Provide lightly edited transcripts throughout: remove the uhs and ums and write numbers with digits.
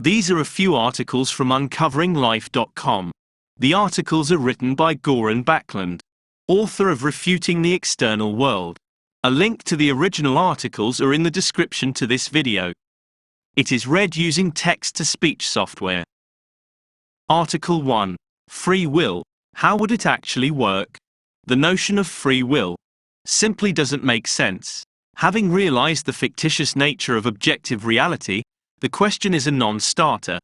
These are a few articles from uncoveringlife.com. The articles are written by Göran Backlund, author of Refuting the External World. A link to the original articles are in the description to this video. It is read using text-to-speech software. Article 1. Free will. How would it actually work? The notion of free will simply doesn't make sense. Having realized the fictitious nature of objective reality, the question is a non-starter.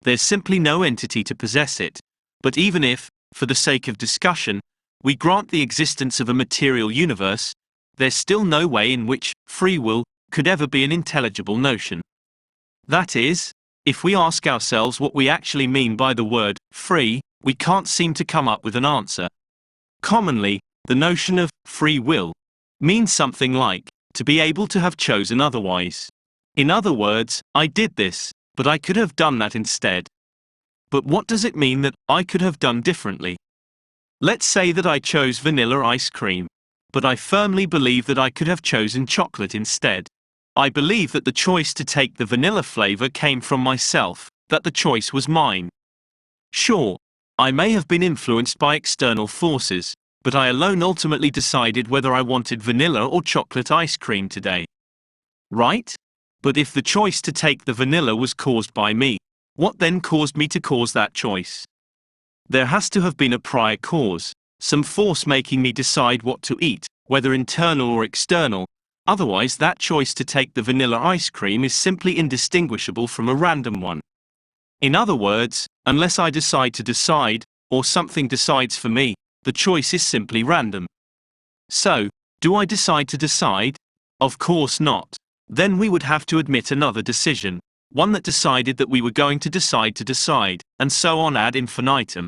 There's simply no entity to possess it. But even if, for the sake of discussion, we grant the existence of a material universe, there's still no way in which free will could ever be an intelligible notion. That is, if we ask ourselves what we actually mean by the word free, we can't seem to come up with an answer. Commonly, the notion of free will means something like to be able to have chosen otherwise. In other words, I did this, but I could have done that instead. But what does it mean that I could have done differently? Let's say that I chose vanilla ice cream, but I firmly believe that I could have chosen chocolate instead. I believe that the choice to take the vanilla flavor came from myself, that the choice was mine. Sure, I may have been influenced by external forces, but I alone ultimately decided whether I wanted vanilla or chocolate ice cream today. Right? But if the choice to take the vanilla was caused by me, what then caused me to cause that choice? There has to have been a prior cause, some force making me decide what to eat, whether internal or external. Otherwise, that choice to take the vanilla ice cream is simply indistinguishable from a random one. In other words, unless I decide to decide, or something decides for me, the choice is simply random. So, do I decide to decide? Of course not. Then we would have to admit another decision, one that decided that we were going to decide, and so on ad infinitum.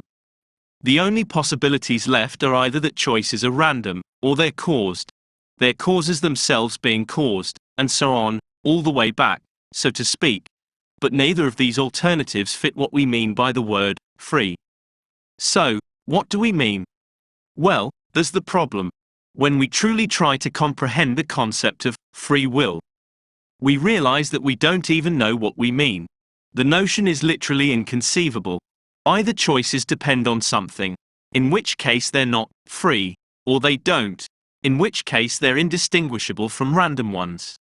The only possibilities left are either that choices are random, or they're caused. Their causes themselves being caused, and so on, all the way back, so to speak. But neither of these alternatives fit what we mean by the word free. So, what do we mean? Well, there's the problem. When we truly try to comprehend the concept of free will, we realize that we don't even know what we mean. The notion is literally inconceivable. Either choices depend on something, in which case they're not free, or they don't, in which case they're indistinguishable from random ones.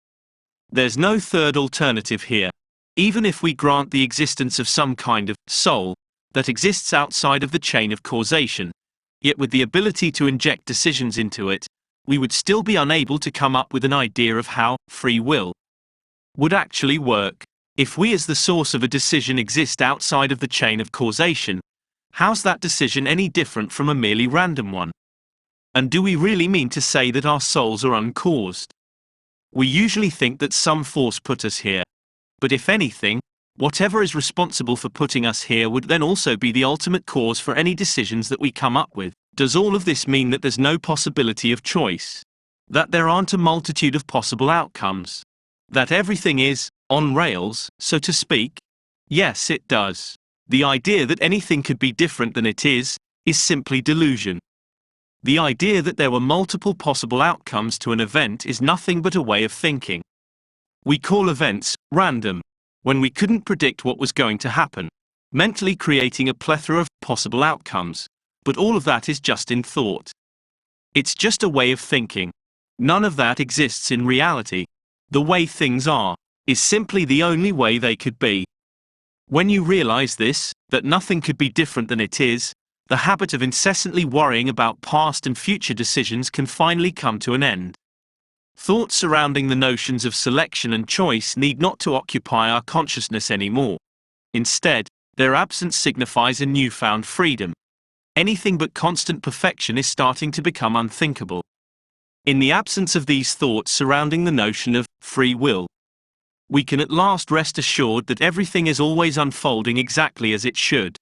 There's no third alternative here. Even if we grant the existence of some kind of soul that exists outside of the chain of causation, yet with the ability to inject decisions into it, we would still be unable to come up with an idea of how free will would actually work. If we as the source of a decision exist outside of the chain of causation, how's that decision any different from a merely random one? And do we really mean to say that our souls are uncaused? We usually think that some force put us here. But if anything, whatever is responsible for putting us here would then also be the ultimate cause for any decisions that we come up with. Does all of this mean that there's no possibility of choice? That there aren't a multitude of possible outcomes? That everything is on rails, so to speak? Yes, it does. The idea that anything could be different than it is simply delusion. The idea that there were multiple possible outcomes to an event is nothing but a way of thinking. We call events random when we couldn't predict what was going to happen, mentally creating a plethora of possible outcomes. But all of that is just in thought. It's just a way of thinking. None of that exists in reality. The way things are is simply the only way they could be. When you realize this, that nothing could be different than it is, the habit of incessantly worrying about past and future decisions can finally come to an end. Thoughts surrounding the notions of selection and choice need not to occupy our consciousness anymore. Instead, their absence signifies a newfound freedom. Anything but constant perfection is starting to become unthinkable. In the absence of these thoughts surrounding the notion of free will, we can at last rest assured that everything is always unfolding exactly as it should.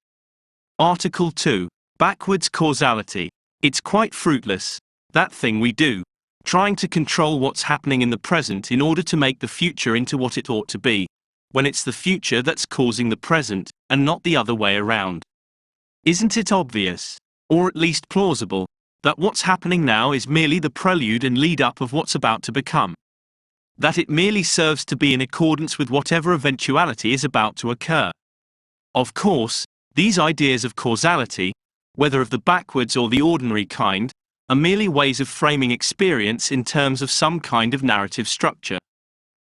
Article 2. Backwards causality. It's quite fruitless, that thing we do, trying to control what's happening in the present in order to make the future into what it ought to be, when it's the future that's causing the present, and not the other way around. Isn't it obvious, or at least plausible, that what's happening now is merely the prelude and lead-up of what's about to become? that it merely serves to be in accordance with whatever eventuality is about to occur. Of course, these ideas of causality, whether of the backwards or the ordinary kind, are merely ways of framing experience in terms of some kind of narrative structure.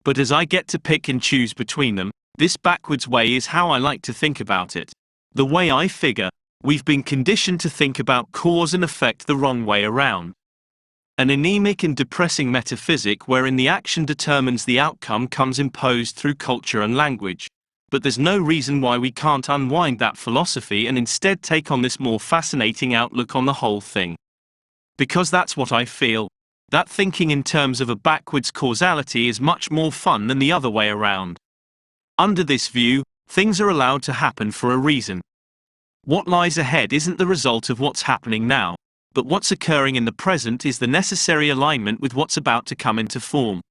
But as I get to pick and choose between them, this backwards way is how I like to think about it. The way I figure, we've been conditioned to think about cause and effect the wrong way around. An anemic and depressing metaphysic wherein the action determines the outcome comes imposed through culture and language. But there's no reason why we can't unwind that philosophy and instead take on this more fascinating outlook on the whole thing. Because that's what I feel. That thinking in terms of a backwards causality is much more fun than the other way around. Under this view, things are allowed to happen for a reason. What lies ahead isn't the result of what's happening now, but what's occurring in the present is the necessary alignment with what's about to come into form.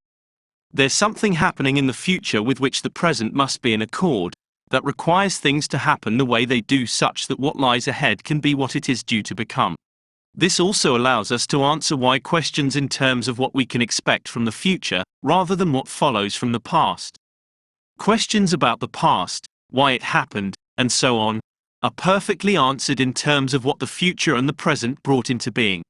There's something happening in the future with which the present must be in accord, that requires things to happen the way they do such that what lies ahead can be what it is due to become. This also allows us to answer why questions in terms of what we can expect from the future, rather than what follows from the past. Questions about the past, why it happened, and so on, are perfectly answered in terms of what the future and the present brought into being.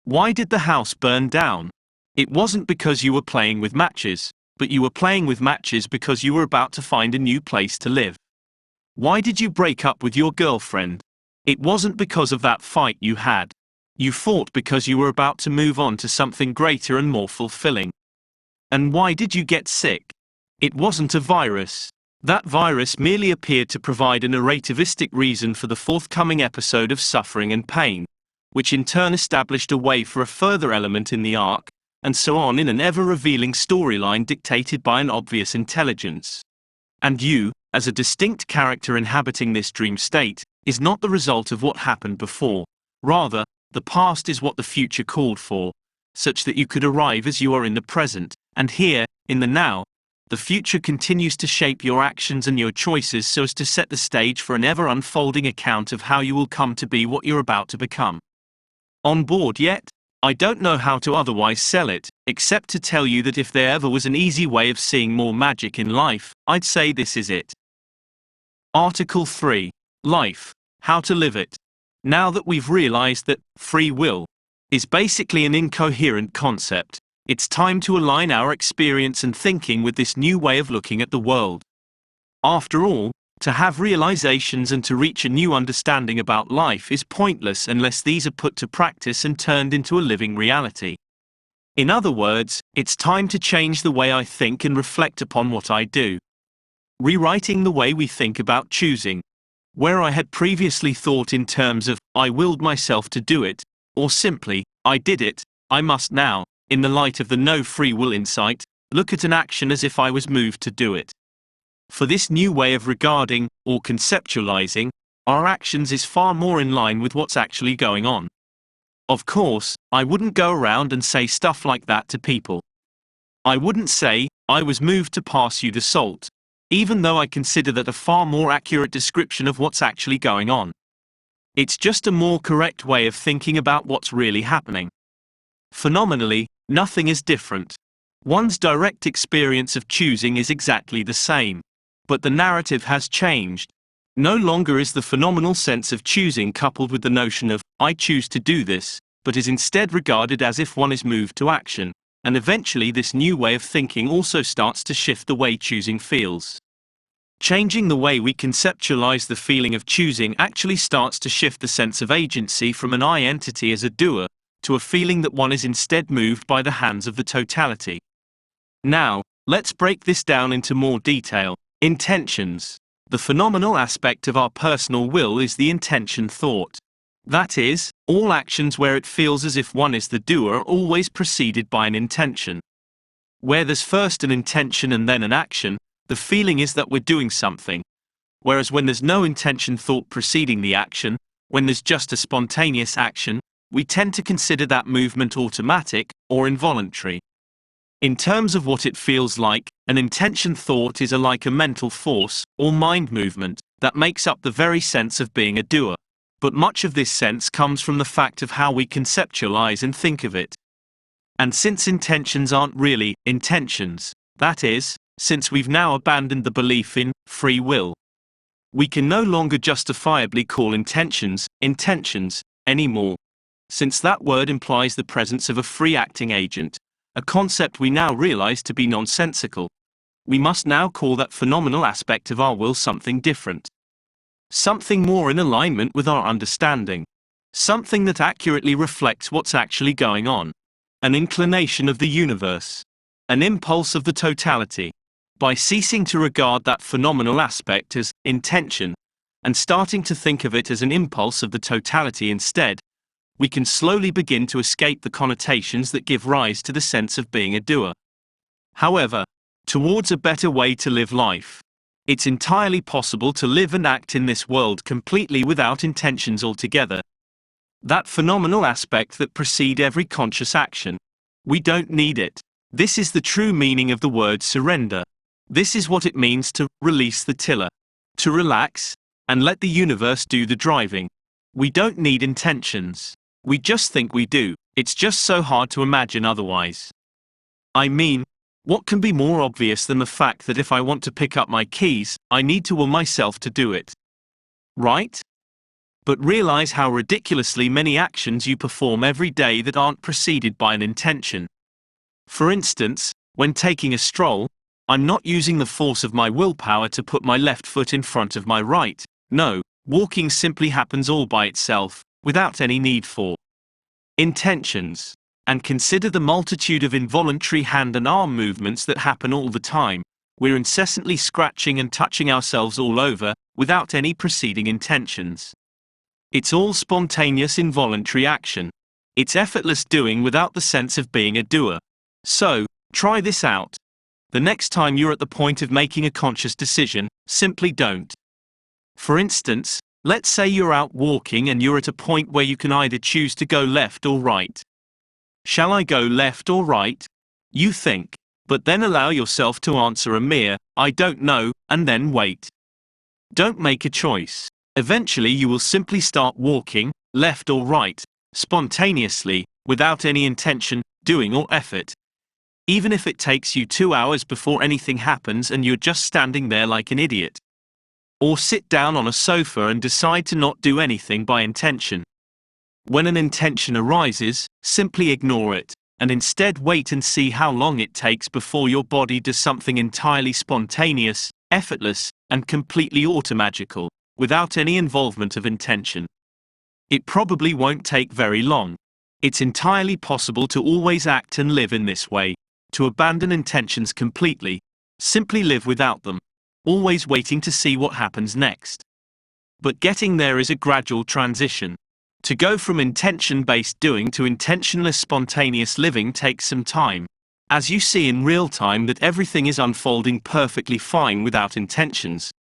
Why did the house burn down? It wasn't because you were playing with matches, but you were playing with matches because you were about to find a new place to live. Why did you break up with your girlfriend? It wasn't because of that fight you had. You fought because you were about to move on to something greater and more fulfilling. And why did you get sick? It wasn't a virus. That virus merely appeared to provide a narrativistic reason for the forthcoming episode of suffering and pain, which in turn established a way for a further element in the arc, and so on in an ever-revealing storyline dictated by an obvious intelligence. And you, as a distinct character inhabiting this dream state, is not the result of what happened before. Rather, the past is what the future called for, such that you could arrive as you are in the present, and here, in the now, the future continues to shape your actions and your choices so as to set the stage for an ever-unfolding account of how you will come to be what you're about to become. On board yet? I don't know how to otherwise sell it, except to tell you that if there ever was an easy way of seeing more magic in life, I'd say this is it. Article 3. Life. How to live it. Now that we've realized that free will is basically an incoherent concept, it's time to align our experience and thinking with this new way of looking at the world. After all, to have realizations and to reach a new understanding about life is pointless unless these are put to practice and turned into a living reality. In other words, it's time to change the way I think and reflect upon what I do. Rewriting the way we think about choosing. Where I had previously thought in terms of, I willed myself to do it, or simply, I did it, I must now, in the light of the no free will insight, look at an action as if I was moved to do it. For this new way of regarding, or conceptualizing, our actions is far more in line with what's actually going on. Of course, I wouldn't go around and say stuff like that to people. I wouldn't say, I was moved to pass you the salt, even though I consider that a far more accurate description of what's actually going on. It's just a more correct way of thinking about what's really happening. Phenomenally, nothing is different. One's direct experience of choosing is exactly the same. But the narrative has changed. No longer is the phenomenal sense of choosing coupled with the notion of, I choose to do this, but is instead regarded as if one is moved to action, and eventually this new way of thinking also starts to shift the way choosing feels. Changing the way we conceptualize the feeling of choosing actually starts to shift the sense of agency from an I entity as a doer, to a feeling that one is instead moved by the hands of the totality. Now, let's break this down into more detail. Intentions. The phenomenal aspect of our personal will is the intention thought. That is, all actions where it feels as if one is the doer are always preceded by an intention. Where there's first an intention and then an action, the feeling is that we're doing something. Whereas when there's no intention thought preceding the action, when there's just a spontaneous action, we tend to consider that movement automatic or involuntary. In terms of what it feels like, an intention thought is like a mental force, or mind movement, that makes up the very sense of being a doer. But much of this sense comes from the fact of how we conceptualize and think of it. And since intentions aren't really intentions, that is, since we've now abandoned the belief in free will, we can no longer justifiably call intentions anymore, since that word implies the presence of a free acting agent, a concept we now realize to be nonsensical. We must now call that phenomenal aspect of our will something different. Something more in alignment with our understanding. Something that accurately reflects what's actually going on. An inclination of the universe. An impulse of the totality. By ceasing to regard that phenomenal aspect as intention, and starting to think of it as an impulse of the totality instead, we can slowly begin to escape the connotations that give rise to the sense of being a doer. However, towards a better way to live life. It's entirely possible to live and act in this world completely without intentions altogether. That phenomenal aspect that precede every conscious action. We don't need it. This is the true meaning of the word surrender. This is what it means to release the tiller. To relax, and let the universe do the driving. We don't need intentions. We just think we do. It's just so hard to imagine otherwise. I mean, what can be more obvious than the fact that if I want to pick up my keys, I need to will myself to do it? Right? But realize how ridiculously many actions you perform every day that aren't preceded by an intention. For instance, when taking a stroll, I'm not using the force of my willpower to put my left foot in front of my right. No, walking simply happens all by itself, without any need for intentions. And consider the multitude of involuntary hand and arm movements that happen all the time. We're incessantly scratching and touching ourselves all over, without any preceding intentions. It's all spontaneous involuntary action. It's effortless doing without the sense of being a doer. So, try this out. The next time you're at the point of making a conscious decision, simply don't. For instance, let's say you're out walking and you're at a point where you can either choose to go left or right. Shall I go left or right? You think, but then allow yourself to answer a mere, I don't know, and then wait. Don't make a choice. Eventually you will simply start walking, left or right, spontaneously, without any intention, doing or effort. Even if it takes you 2 hours before anything happens and you're just standing there like an idiot. Or sit down on a sofa and decide to not do anything by intention. When an intention arises, simply ignore it, and instead wait and see how long it takes before your body does something entirely spontaneous, effortless, and completely automagical, without any involvement of intention. It probably won't take very long. It's entirely possible to always act and live in this way, to abandon intentions completely, simply live without them, always waiting to see what happens next. But getting there is a gradual transition. To go from intention-based doing to intentionless spontaneous living takes some time. As you see in real time that everything is unfolding perfectly fine without intentions,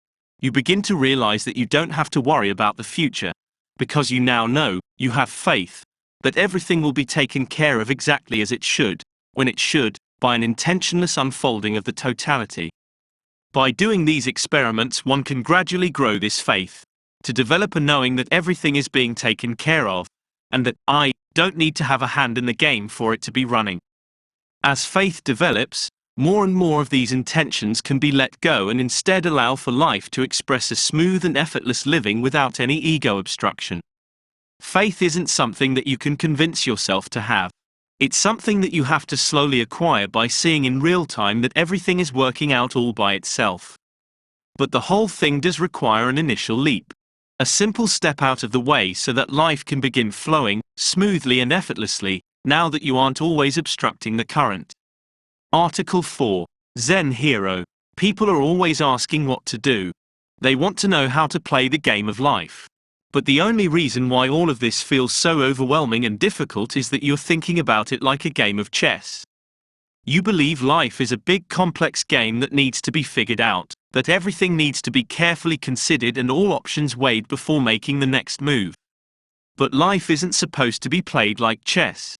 you begin to realize that you don't have to worry about the future, because you now know, you have faith, that everything will be taken care of exactly as it should, when it should, by an intentionless unfolding of the totality. By doing these experiments one can gradually grow this faith, to develop a knowing that everything is being taken care of, and that I don't need to have a hand in the game for it to be running. As faith develops, more and more of these intentions can be let go and instead allow for life to express a smooth and effortless living without any ego obstruction. Faith isn't something that you can convince yourself to have. It's something that you have to slowly acquire by seeing in real time that everything is working out all by itself. But the whole thing does require an initial leap. A simple step out of the way so that life can begin flowing, smoothly and effortlessly, now that you aren't always obstructing the current. Article 4. Zen Hero. People are always asking what to do. They want to know how to play the game of life. But the only reason why all of this feels so overwhelming and difficult is that you're thinking about it like a game of chess. You believe life is a big complex game that needs to be figured out, that everything needs to be carefully considered and all options weighed before making the next move. But life isn't supposed to be played like chess.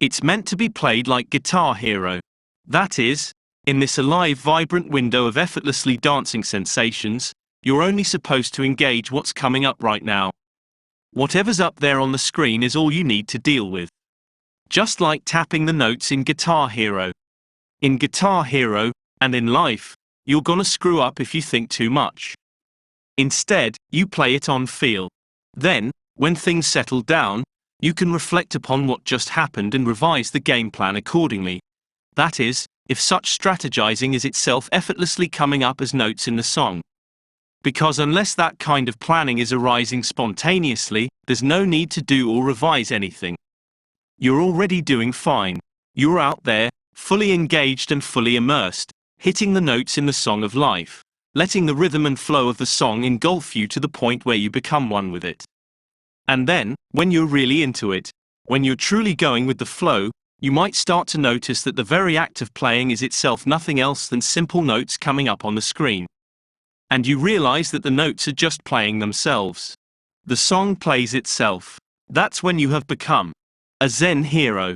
It's meant to be played like Guitar Hero. That is, in this alive, vibrant window of effortlessly dancing sensations, you're only supposed to engage what's coming up right now. Whatever's up there on the screen is all you need to deal with. Just like tapping the notes in Guitar Hero. In Guitar Hero, and in life, you're gonna screw up if you think too much. Instead, you play it on feel. Then, when things settle down, you can reflect upon what just happened and revise the game plan accordingly. That is, if such strategizing is itself effortlessly coming up as notes in the song. Because unless that kind of planning is arising spontaneously, there's no need to do or revise anything. You're already doing fine. You're out there, fully engaged and fully immersed, hitting the notes in the song of life, letting the rhythm and flow of the song engulf you to the point where you become one with it. And then, when you're really into it, when you're truly going with the flow, you might start to notice that the very act of playing is itself nothing else than simple notes coming up on the screen. And you realize that the notes are just playing themselves. The song plays itself. That's when you have become a Zen hero.